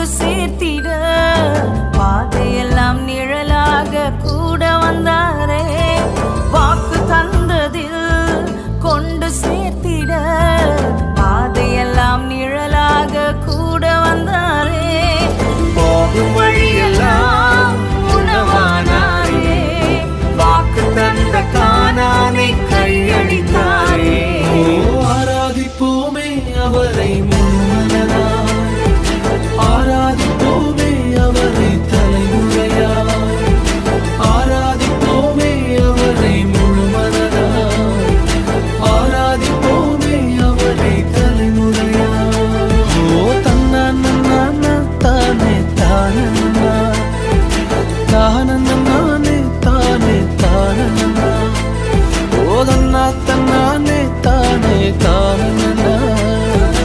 சேர்த்திட பாதையெல்லாம் நிழலாக கூட வந்தாரே. வாக்கு தந்ததில் கொண்டு சேர்த்திட பாதையெல்லாம் நிழலாக கூட வந்தாரே. போகும் வழியெல்லாம் உணவானாரே. வாக்கு தந்த கானானை கையளித்தாரே. ஆராதிப்போமே அவரை.